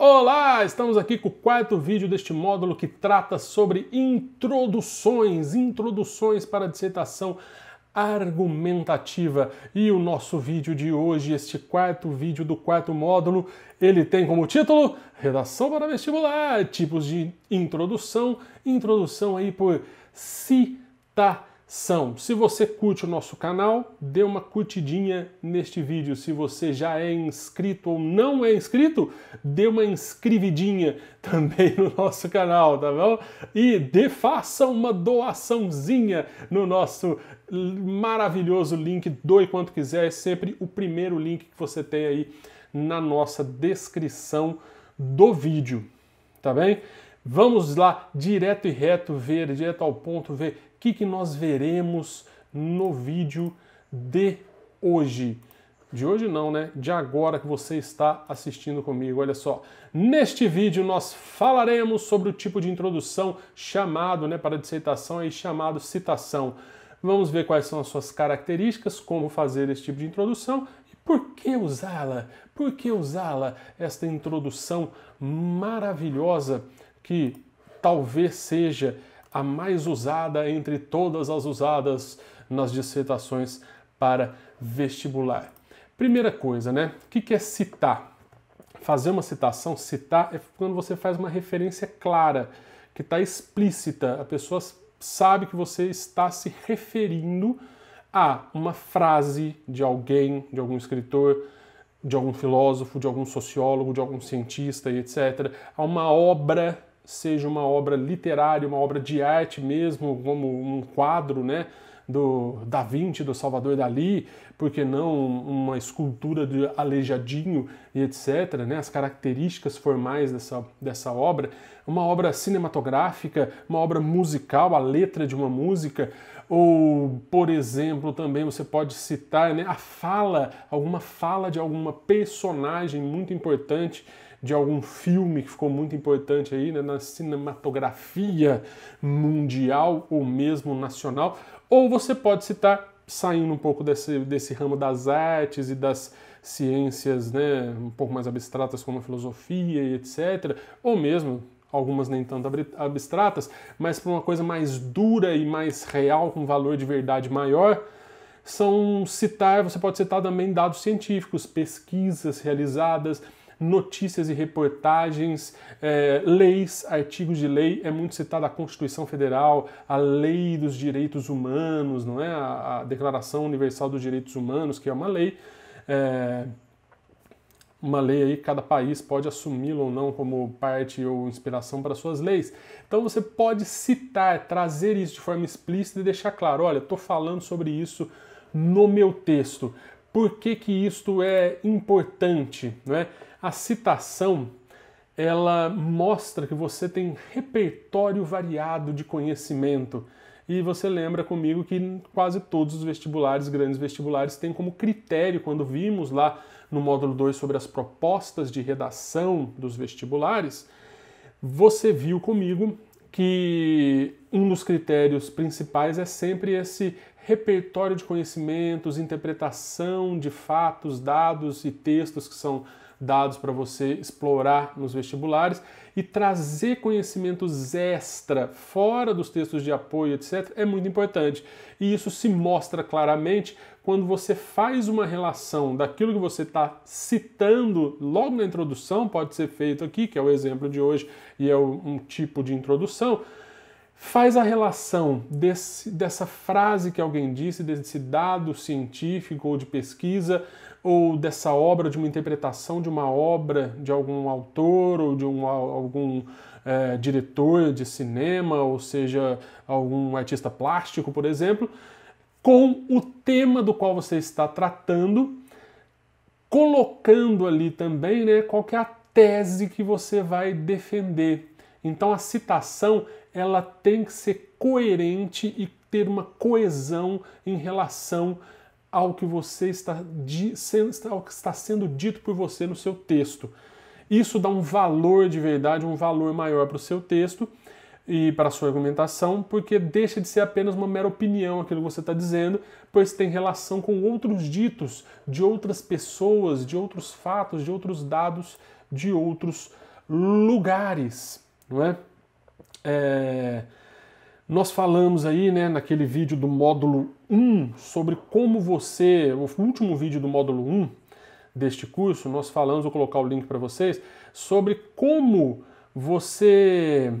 Olá, estamos aqui com o quarto vídeo deste módulo que trata sobre introduções para a dissertação argumentativa. E o nosso vídeo de hoje, este quarto vídeo do quarto módulo, ele tem como título Redação para vestibular, tipos de introdução aí por citação. Se você curte o nosso canal, dê uma curtidinha neste vídeo. Se você já é inscrito ou não é inscrito, dê uma inscrevidinha também no nosso canal, tá bom? E faça uma doaçãozinha no nosso maravilhoso link, doe quanto quiser, é sempre o primeiro link que você tem aí na nossa descrição do vídeo, tá bem? Vamos lá, direto e reto, direto ao ponto, ver o que nós veremos no vídeo de hoje. De hoje não, né? De agora que você está assistindo comigo. Olha só, neste vídeo nós falaremos sobre o tipo de introdução chamado, né, para dissertação aí chamado citação. Vamos ver quais são as suas características, como fazer esse tipo de introdução e por que usá-la. Por que usá-la, esta introdução maravilhosa que talvez seja a mais usada entre todas as usadas nas dissertações para vestibular. Primeira coisa, né? O que é citar? Fazer uma citação, citar, é quando você faz uma referência clara, que está explícita, a pessoa sabe que você está se referindo a uma frase de alguém, de algum escritor, de algum filósofo, de algum sociólogo, de algum cientista e etc., a uma obra, seja uma obra literária, uma obra de arte mesmo, como um quadro, né, do Da Vinci, do Salvador Dalí, por que não uma escultura de Aleijadinho e etc., né, as características formais dessa obra, uma obra cinematográfica, uma obra musical, a letra de uma música, ou, por exemplo, também você pode citar, né, alguma fala de alguma personagem muito importante, de algum filme que ficou muito importante aí, né, na cinematografia mundial ou mesmo nacional, ou você pode citar, saindo um pouco desse ramo das artes e das ciências, né, um pouco mais abstratas como a filosofia e etc., ou mesmo algumas nem tanto abstratas, mas para uma coisa mais dura e mais real, com valor de verdade maior, você pode citar também dados científicos, pesquisas realizadas, notícias e reportagens, leis, artigos de lei, é muito citada a Constituição Federal, a Lei dos Direitos Humanos, não é? A Declaração Universal dos Direitos Humanos, que é uma lei aí, cada país pode assumi-la ou não como parte ou inspiração para suas leis. Então você pode citar, trazer isso de forma explícita e deixar claro, olha, estou falando sobre isso no meu texto. Por que isto é importante, não é? A citação, ela mostra que você tem um repertório variado de conhecimento. E você lembra comigo que quase todos os vestibulares, grandes vestibulares, têm como critério, quando vimos lá no módulo 2 sobre as propostas de redação dos vestibulares, você viu comigo que um dos critérios principais é sempre esse repertório de conhecimentos, interpretação de fatos, dados e textos que são dados para você explorar nos vestibulares e trazer conhecimentos extra, fora dos textos de apoio, etc., é muito importante. E isso se mostra claramente quando você faz uma relação daquilo que você está citando logo na introdução, pode ser feito aqui, que é o exemplo de hoje e é um tipo de introdução, faz a relação dessa frase que alguém disse, desse dado científico ou de pesquisa, ou dessa obra, de uma interpretação de uma obra de algum autor ou de algum diretor de cinema, ou seja, algum artista plástico, por exemplo, com o tema do qual você está tratando, colocando ali também, né, qual que é a tese que você vai defender. Então a citação, ela tem que ser coerente e ter uma coesão em relação ao que você ao que está sendo dito por você no seu texto. Isso dá um valor de verdade, um valor maior para o seu texto e para a sua argumentação, porque deixa de ser apenas uma mera opinião aquilo que você está dizendo, pois tem relação com outros ditos de outras pessoas, de outros fatos, de outros dados, de outros lugares, não é? Nós falamos aí, né, naquele vídeo do módulo 1 sobre como você, o último vídeo do módulo 1 deste curso, nós falamos, vou colocar o link para vocês, sobre como você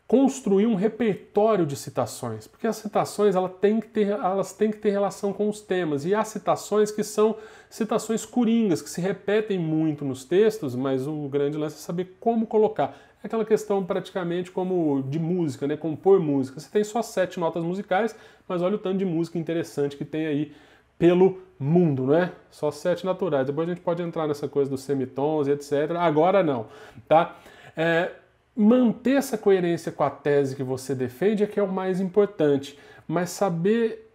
construir um repertório de citações, porque as citações elas têm que ter relação com os temas, e há citações que são citações coringas, que se repetem muito nos textos, mas o grande lance é saber como colocar. É aquela questão praticamente como de música, né? Compor música. Você tem só 7 notas musicais, mas olha o tanto de música interessante que tem aí pelo mundo, né? Só 7 naturais. Depois a gente pode entrar nessa coisa dos semitons e etc. Agora não, tá? Manter essa coerência com a tese que você defende é que é o mais importante, mas saber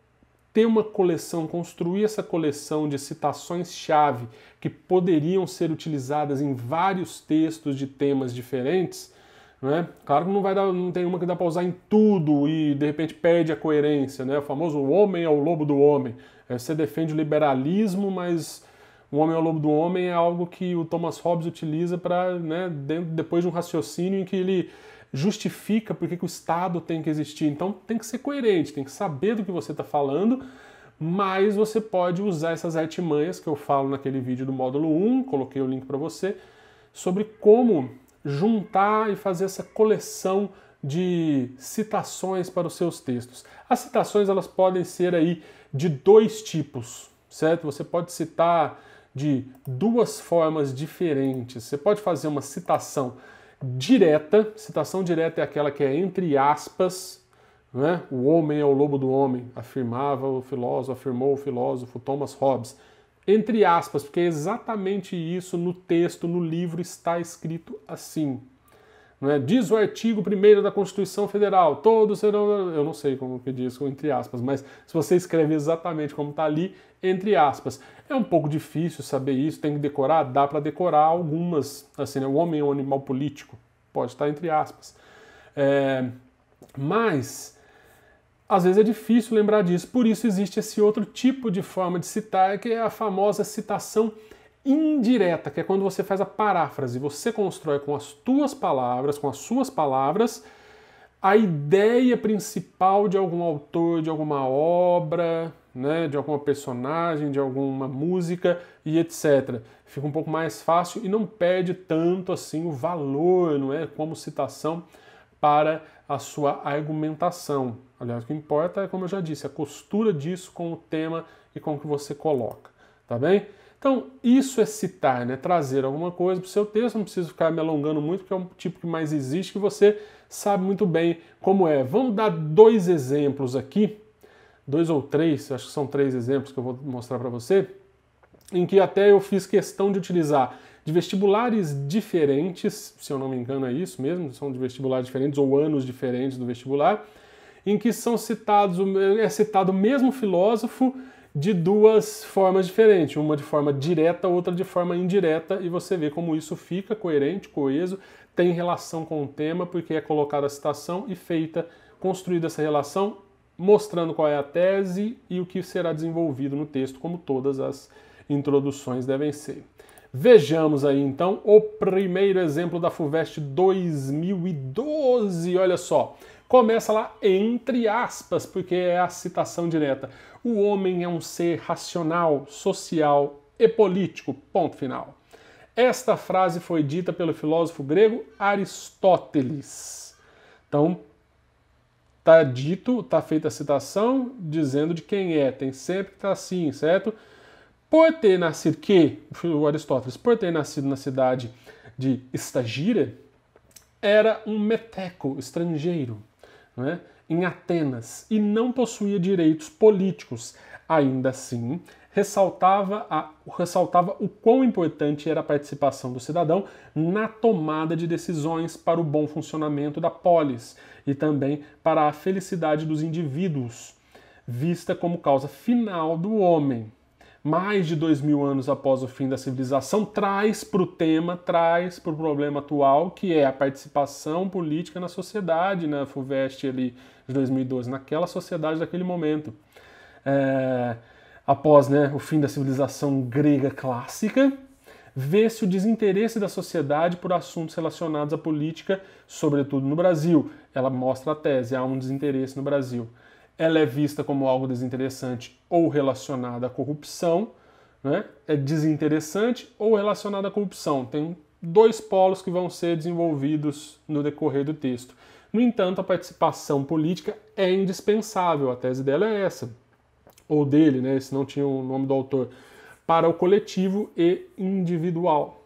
ter uma coleção, construir essa coleção de citações-chave que poderiam ser utilizadas em vários textos de temas diferentes, né? Claro que não tem uma que dá para usar em tudo e de repente perde a coerência, né? O famoso o homem é o lobo do homem. Você defende o liberalismo, mas o homem é o lobo do homem é algo que o Thomas Hobbes utiliza para, né, depois de um raciocínio em que ele justifica por que o Estado tem que existir. Então tem que ser coerente, tem que saber do que você está falando, mas você pode usar essas artimanhas que eu falo naquele vídeo do módulo 1, coloquei o link para você, sobre como juntar e fazer essa coleção de citações para os seus textos. As citações elas podem ser aí de 2 tipos, certo? Você pode citar de 2 formas diferentes. Você pode fazer uma citação direta. Citação direta é aquela que é entre aspas, né? O homem é o lobo do homem, afirmou o filósofo Thomas Hobbes. Entre aspas, porque é exatamente isso no texto, no livro, está escrito assim. Não é? Diz o artigo 1º da Constituição Federal, todos serão... Eu não sei como que diz, entre aspas, mas se você escreve exatamente como está ali, entre aspas. É um pouco difícil saber isso, tem que decorar, dá para decorar algumas, assim, né? O homem é um animal político, pode estar entre aspas. Mas, às vezes é difícil lembrar disso, por isso existe esse outro tipo de forma de citar, que é a famosa citação indireta, que é quando você faz a paráfrase, você constrói com as tuas palavras, com as suas palavras, a ideia principal de algum autor, de alguma obra, né, de alguma personagem, de alguma música e etc. Fica um pouco mais fácil e não perde tanto assim o valor, não é, como citação para a sua argumentação. Aliás, o que importa é, como eu já disse, a costura disso com o tema e com o que você coloca, tá bem? Então, isso é citar, né? Trazer alguma coisa para o seu texto, não preciso ficar me alongando muito, porque é um tipo que mais existe, que você sabe muito bem como é. Vamos dar 2 exemplos aqui, 2 ou 3, acho que são 3 exemplos que eu vou mostrar para você, em que até eu fiz questão de utilizar de vestibulares diferentes, se eu não me engano é isso mesmo, são de vestibulares diferentes ou anos diferentes do vestibular, em que são citados, é citado o mesmo filósofo de 2 formas diferentes, uma de forma direta, outra de forma indireta, e você vê como isso fica coerente, coeso, tem relação com o tema, porque é colocada a citação e construída essa relação, mostrando qual é a tese e o que será desenvolvido no texto, como todas as introduções devem ser. Vejamos aí então o primeiro exemplo da FUVEST 2012, olha só. Começa lá entre aspas, porque é a citação direta. O homem é um ser racional, social e político, ponto final. Esta frase foi dita pelo filósofo grego Aristóteles. Então, tá feita a citação dizendo de quem é, tem sempre que estar assim, certo? Por ter nascido, o Aristóteles, por ter nascido na cidade de Estagira, era um meteco, estrangeiro, né, em Atenas, e não possuía direitos políticos. Ainda assim, ressaltava o quão importante era a participação do cidadão na tomada de decisões para o bom funcionamento da polis e também para a felicidade dos indivíduos, vista como causa final do homem. Mais de 2000 anos após o fim da civilização, traz para o problema atual, que é a participação política na sociedade, na FUVEST ali de 2012, naquela sociedade daquele momento. Após, né, o fim da civilização grega clássica, vê-se o desinteresse da sociedade por assuntos relacionados à política, sobretudo no Brasil. Ela mostra a tese, há um desinteresse no Brasil. Ela é vista como algo desinteressante ou relacionado à corrupção, né? É desinteressante ou relacionado à corrupção. Tem dois polos que vão ser desenvolvidos no decorrer do texto. No entanto, a participação política é indispensável, a tese dela é essa, ou dele, né? Esse não tinha o nome do autor, para o coletivo e individual,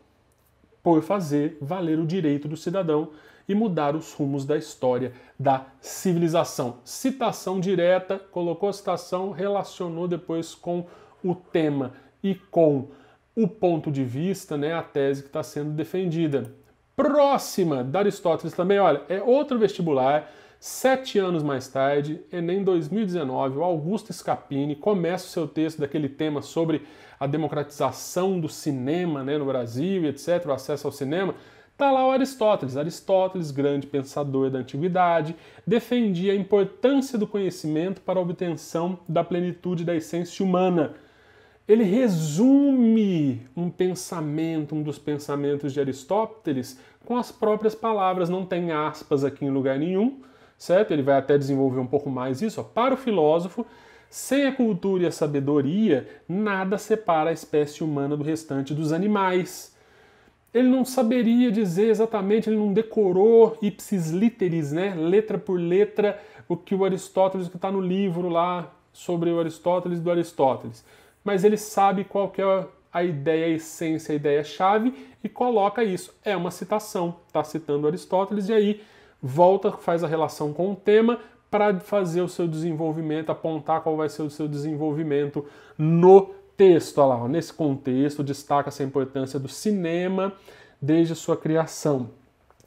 por fazer valer o direito do cidadão e mudar os rumos da história da civilização. Citação direta, colocou a citação, relacionou depois com o tema e com o ponto de vista, né, a tese que está sendo defendida. Próxima, da Aristóteles também, olha, é outro vestibular, 7 anos mais tarde, Enem 2019, o Augusto Scapini começa o seu texto daquele tema sobre a democratização do cinema, né, no Brasil, etc., o acesso ao cinema. Está lá o Aristóteles. Aristóteles, grande pensador da antiguidade, defendia a importância do conhecimento para a obtenção da plenitude da essência humana. Ele resume um pensamento, um dos pensamentos de Aristóteles, com as próprias palavras, não tem aspas aqui em lugar nenhum, certo? Ele vai até desenvolver um pouco mais isso. Ó. Para o filósofo, sem a cultura e a sabedoria, nada separa a espécie humana do restante dos animais. Ele não saberia dizer exatamente, ele não decorou ipsis literis, né, letra por letra, o que o Aristóteles, que está no livro lá sobre o Aristóteles do Aristóteles. Mas ele sabe qual que é a ideia, a essência, a ideia-chave e coloca isso. É uma citação, está citando Aristóteles e aí volta, faz a relação com o tema para fazer o seu desenvolvimento, apontar qual vai ser o seu desenvolvimento no texto. Olha lá, nesse contexto destaca-se a importância do cinema desde sua criação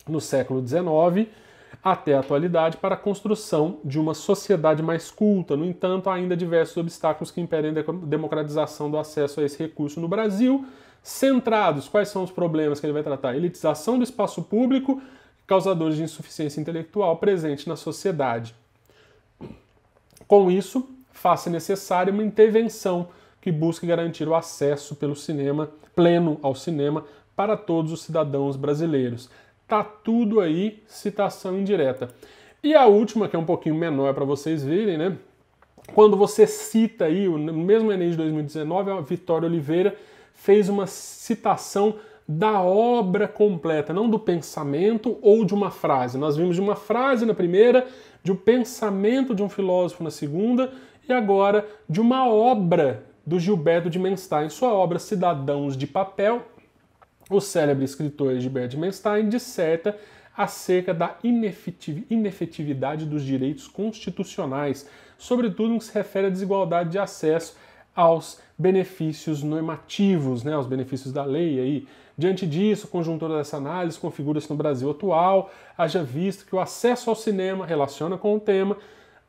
no século XIX até a atualidade para a construção de uma sociedade mais culta. No entanto, há ainda diversos obstáculos que impedem a democratização do acesso a esse recurso no Brasil. Centrados, quais são os problemas que ele vai tratar? Elitização do espaço público, causadores de insuficiência intelectual presente na sociedade. Com isso, faz-se necessária uma intervenção que busque garantir o acesso pelo cinema pleno ao cinema para todos os cidadãos brasileiros. Tá tudo aí, citação indireta. E a última, que é um pouquinho menor para vocês verem, né? Quando você cita aí, no mesmo Enem de 2019, a Vitória Oliveira fez uma citação da obra completa, não do pensamento ou de uma frase. Nós vimos de uma frase na primeira, de um pensamento de um filósofo na segunda, e agora de uma obra do Gilberto de Menstein, sua obra Cidadãos de Papel. O célebre escritor Gilberto de Menstein disserta acerca da inefetividade dos direitos constitucionais, sobretudo no que se refere à desigualdade de acesso aos benefícios normativos, né, aos benefícios da lei. Aí. Diante disso, a conjuntura dessa análise configura-se no Brasil atual, haja visto que o acesso ao cinema, relaciona com o tema,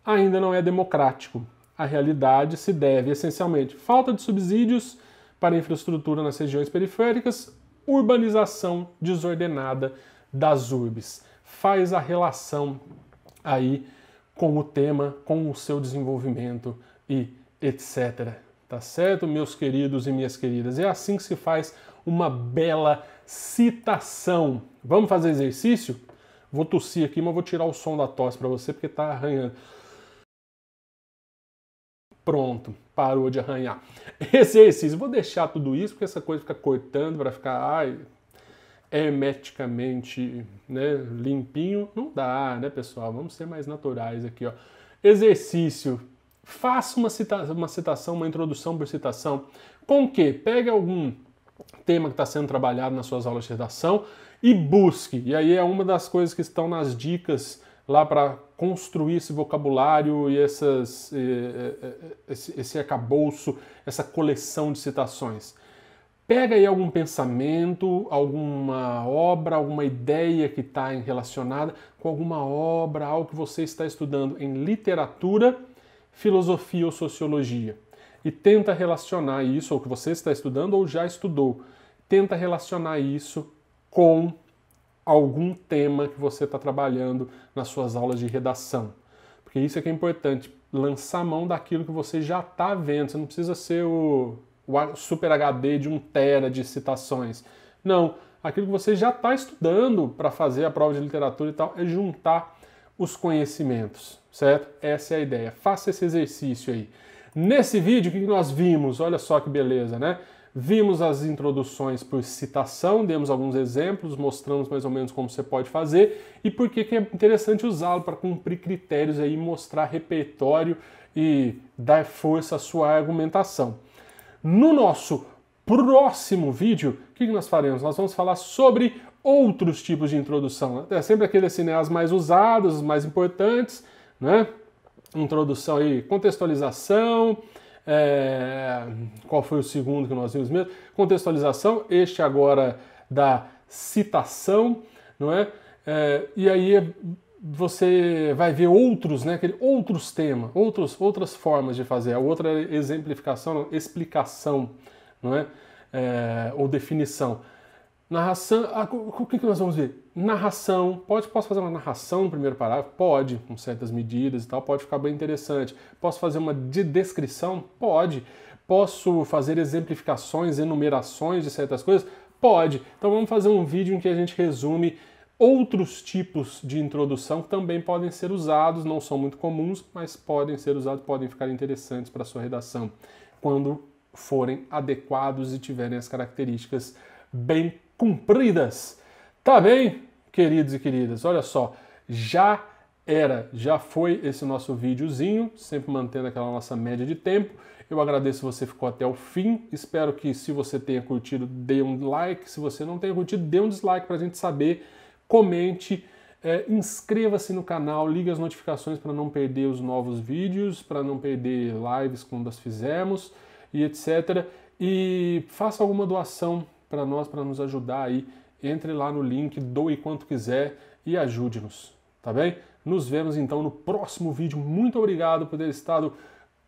ainda não é democrático. A realidade se deve, essencialmente, falta de subsídios para a infraestrutura nas regiões periféricas, urbanização desordenada das urbes. Faz a relação aí com o tema, com o seu desenvolvimento e etc. Tá certo, meus queridos e minhas queridas? É assim que se faz uma bela citação. Vamos fazer exercício? Vou tossir aqui, mas vou tirar o som da tosse para você porque tá arranhando. Pronto, parou de arranhar. Exercício, vou deixar tudo isso porque essa coisa fica cortando para ficar hermeticamente, né, limpinho. Não dá, né, pessoal? Vamos ser mais naturais aqui, ó. Exercício. Faça uma citação, uma introdução por citação. Com o quê? Pegue algum tema que está sendo trabalhado nas suas aulas de redação e busque. E aí é uma das coisas que estão nas dicas lá para construir esse vocabulário e esse arcabouço, essa coleção de citações. Pega aí algum pensamento, alguma obra, alguma ideia que está relacionada com alguma obra, algo que você está estudando em literatura, filosofia ou sociologia. E tenta relacionar isso, ou que você está estudando ou já estudou, tenta relacionar isso com algum tema que você está trabalhando nas suas aulas de redação. Porque isso é que é importante, lançar a mão daquilo que você já está vendo. Você não precisa ser o o Super HD de 1 TB de citações. Não, aquilo que você já está estudando para fazer a prova de literatura e tal é juntar os conhecimentos, certo? Essa é a ideia. Faça esse exercício aí. Nesse vídeo, o que nós vimos? Olha só que beleza, né? Vimos as introduções por citação, demos alguns exemplos, mostramos mais ou menos como você pode fazer e por que é interessante usá-lo para cumprir critérios aí, mostrar repertório e dar força à sua argumentação. No nosso próximo vídeo, o que nós faremos? Nós vamos falar sobre outros tipos de introdução. É sempre aqueles assim, né, as mais usadas, os mais importantes, né? Introdução aí, contextualização, qual foi o segundo que nós vimos mesmo? Contextualização, este agora da citação, não é? E aí você vai ver outros, né? Outros temas, outras formas de fazer. A outra exemplificação, não, explicação, não é? Ou definição. Narração, o que nós vamos ver? Narração, posso fazer uma narração no primeiro parágrafo? Pode, com certas medidas e tal, pode ficar bem interessante. Posso fazer uma de descrição? Pode. Posso fazer exemplificações, enumerações de certas coisas? Pode. Então vamos fazer um vídeo em que a gente resume outros tipos de introdução que também podem ser usados, não são muito comuns, mas podem ser usados, podem ficar interessantes para a sua redação, quando forem adequados e tiverem as características bem cumpridas. Tá bem, queridos e queridas? Olha só, já foi esse nosso videozinho, sempre mantendo aquela nossa média de tempo. Eu agradeço se você ficou até o fim. Espero que, se você tenha curtido, dê um like. Se você não tenha curtido, dê um dislike para a gente saber. Comente, inscreva-se no canal, ligue as notificações para não perder os novos vídeos, para não perder lives quando as fizermos e etc. E faça alguma doação para nós, para nos ajudar aí. Entre lá no link, doe quanto quiser e ajude-nos, tá bem? Nos vemos então no próximo vídeo. Muito obrigado por ter estado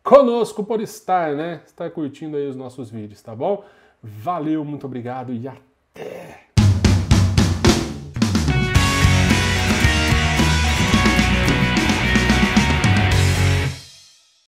conosco, por estar curtindo aí os nossos vídeos, tá bom? Valeu, muito obrigado e até!